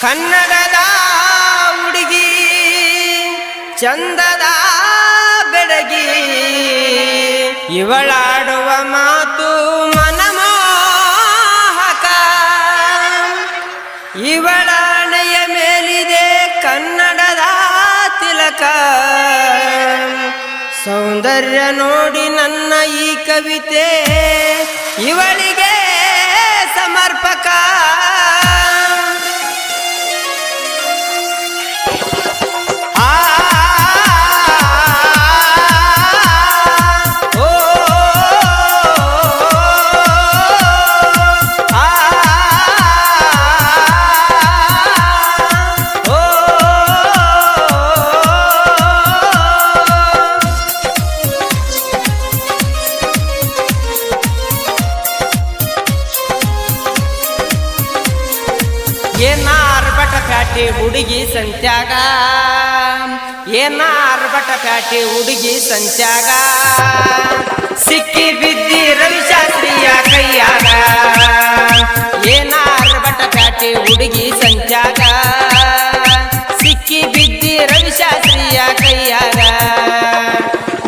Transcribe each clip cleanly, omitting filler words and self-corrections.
ಕನ್ನಡದ ಹುಡುಗಿ ಚಂದದ ಬೆಡಗಿ ಇವಳಾಡುವ ಮಾತು ಮನಮೋಹಕ ಇವಳ ಹಣೆಯ ಮೇಲಿದೆ ಕನ್ನಡದ ತಿಲಕ ಸೌಂದರ್ಯ ನೋಡಿ ನನ್ನ ಈ ಕವಿತೆ ಇವಳಿಗೆ ಸಮರ್ಪಕ ಏನಾರ್ ಬಟ ಪ್ಯಾಟಿ ಹುಡುಗಿ ಸಂತ್ಯಾಗ ಏನಾರ್ ಬಟ ಪ್ಯಾಟಿ ಹುಡುಗಿ ಸಂತ್ಯಾಗ ಸಿಕ್ಕಿ ಬಿದ್ದಿ ರವಿಶಾಸ್ತ್ರಿಯ ಕೈಯಾಗ ಏನಾರ್ ಬಟ ಪ್ಯಾಟಿ ಹುಡುಗಿ ಸಂತ್ಯಾಗ ಸಿಕ್ಕಿ ಬಿದ್ದಿ ರವಿಶಾಸ್ತ್ರಿಯ ಕೈಯಾಗ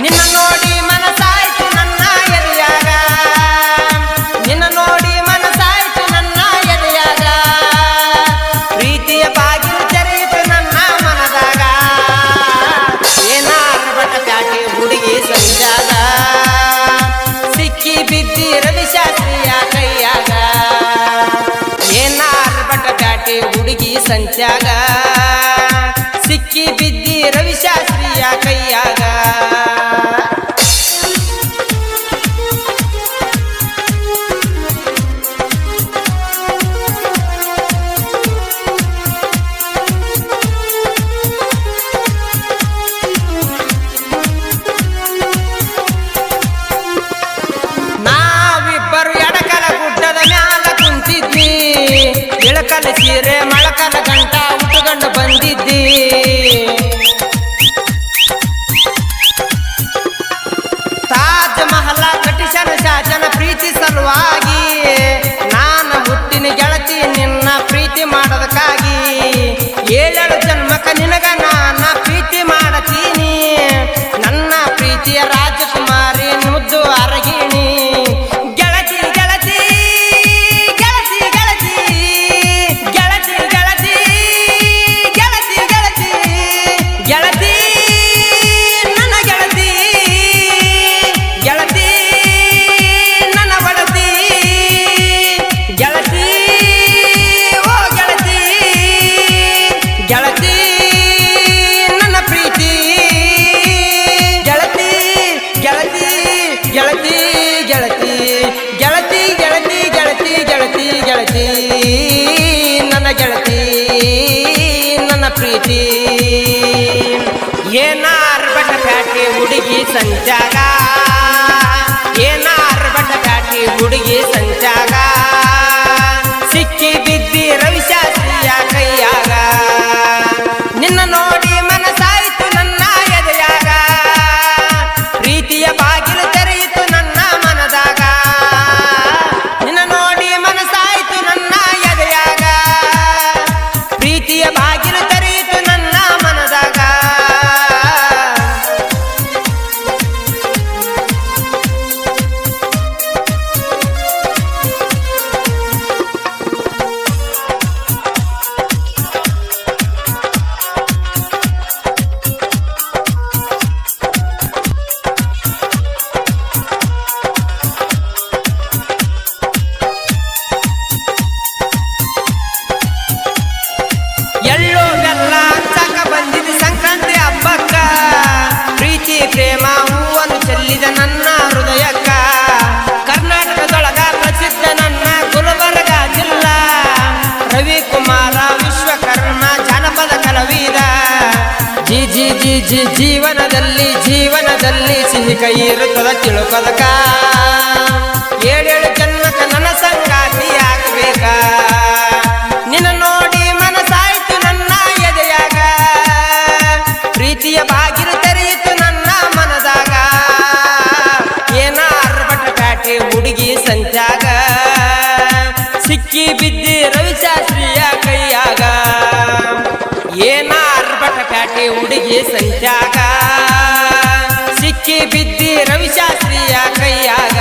ನಿನ್ನ ನೋಡಿ ಮನಸಾಯ್ತು ನನ್ನ ಎದೆಯಾಗ ನಿನ್ನ ನೋಡಿ ಮನಸಾಯ್ತು ನನ್ನ ಎದೆಯಾಗ ಪ್ರೀತಿಯ ಬಾಗಿಲು ತೆರೆಯಿತು ನನ್ನ ಮನದಾಗ ಏನಾರ ಬಟ ಪ್ಯಾಟಿ ಹುಡುಗಿ ಸಂತ್ಯಾಗ ಸಿಕ್ಕಿ ಬಿದ್ದಿ ರವಿಶಾಸ್ತ್ರಿಯ ಕೈಯಾಗ ಏನಾರ ಬಟ ಪ್ಯಾಟಿ ಹುಡುಗಿ ಸಂತ್ಯಾಗ ಸಿಕ್ಕಿ ಬಿದ್ದಿ ರವಿಶಾಸ್ತ್ರಿಯ ಕೈಯಾಗ ನಾವಿಬ್ಬರು ಎಡಕಲ ಗುಡ್ಡದ ಮ್ಯಾಲ ಕುಂತಿದ್ವಿ ಇಳಕಲ ಸೀರೆ ಮಳಕಲ ಗಂಟ ಉಟ್ಟುಕೊಂಡು ಬಂದಿದ್ದಿ ತಾಜ್ ಮಹಲ ಕಟಿಸನ ಶಾಸನ ಪ್ರೀತಿ ಸಲುವಾಗಿ ನಾನು ಹುಟ್ಟಿನ ಗೆಳತಿ ನಿನ್ನ ಪ್ರೀತಿ ಮಾಡೋದಕ್ಕಾಗಿ 7 ಜನ್ಮಕ್ಕ ನಿನಗ ನಾನ ಪ್ರೀತಿ ಮಾಡತೀನಿ ನನ್ನ ಪ್ರೀತಿಯ ರಾಜಕುಮಾರಿ ಮುದ್ದು ಅರಗಿಣಿ ಗೆಳತಿ ಗೆಳತಿ ಗೆಳತಿ ಗೆಳತಿ ಗೆಳತಿ ಗೆಳತಿ ಗೆಳತಿ ಗೆಳತಿ ಗೆಳತಿ ನನ್ನ ಗೆಳತಿ ಗೆಳತಿ ನನ್ನ ಬಡತಿ ಗೆಳತಿ ಓ ಗೆಳತಿ ಗೆಳತಿ ನನ್ನ ಪ್ರೀತಿ ಗೆಳತಿ ಗೆಳತಿ ಗೆಳತಿ ಗೆಳತಿ ಗೆಳತಿ ಗೆಳತಿ ಗೆಳತಿ ಗೆಳತಿ ಗೆಳತಿ ನನ್ನ ಗೆಳತಿ ನನ್ನ ಪ್ರೀತಿ ಏನಾರ್ ಬಟ ಪ್ಯಾಟಿ ಹುಡುಗಿ ಸಂತ್ಯಾಗ ಏನಾರ್ ಬಟ ಪ್ಯಾಟಿ ಹುಡುಗಿ ಸಂತ್ಯಾಗ ಸಿಕ್ಕಿ ಬಿದ್ದಿ ರವಿಶಾಸ್ತ್ರಿಯ ಕೈಯಾಗ ನಿನ್ನ ನೋಡಿ ಮನಸಾಯಿತು ನನ್ನ ಎದೆಯಾಗ ಪ್ರೀತಿಯ ಬಾಗಿಲು ತೆರೆಯಿತು ನನ್ನ ಮನದಾಗ ನಿನ್ನ ನೋಡಿ ಮನಸಾಯಿತು ನನ್ನ ಎದೆಯಾಗ ಪ್ರೀತಿಯ ಬಾಗಿಲು ತೆರೆಯಿತು ನನ್ನ ಮನದಾಗ ಎಳ್ಳು ಬೆಲ್ಲ ಹಂಚಕ ಬಂದಿದ್ದು ಸಂಕ್ರಾಂತಿ ಹಬ್ಬಕ್ಕ ಪ್ರೀತಿ ಪ್ರೇಮ ಹೂವನ್ನು ಚೆಲ್ಲಿದ ನನ್ನ ಹೃದಯಕ್ಕ ಕರ್ನಾಟಕದೊಳಗ ಪ್ರಸಿದ್ಧ ನನ್ನ ಗುಲ್ಬರ್ಗ ಜಿಲ್ಲಾ ರವಿಕುಮಾರ ವಿಶ್ವಕರ್ಮ ಜಾನಪದ ಕಲಾವಿದ ಜಿ ಜಿ ಜಿ ಜಿ ಜೀವನದಲ್ಲಿ ಸಿಹಿ ಕೈ ಇರುತ್ತದ ತಿಳುಕದಕ 7 ಜನ್ಮಕ್ಕ ನನ್ನ ಸಂಗಾತಿ ಆಗ್ಬೇಕ ನಿನ್ನ ನೋಡಿ ಮನಸಾಯ್ತು ನನ್ನ ಎದೆಯಾಗ ಪ್ರೀತಿಯ ಬಾಗಿಲು ತೆರೆಯಿತು ನನ್ನ ಮನದಾಗ ಏನಾರ ಬಟ ಪ್ಯಾಟಿ ಹುಡುಗಿ ಸಂತ್ಯಾಗ ಸಿಕ್ಕಿ ಬಿದ್ದಿ ರವಿಶಾಸ್ತ್ರಿಯ ಕೈಯಾಗ ಆರ್ಭಟ ಪ್ಯಾಟಿ ಹುಡುಗಿ ಸಂತ್ಯಾಗ ಸಿಕ್ಕಿ ಬಿದ್ದಿ ರವಿಶಾಸ್ತ್ರಿಯ ಕೈಯಾಗ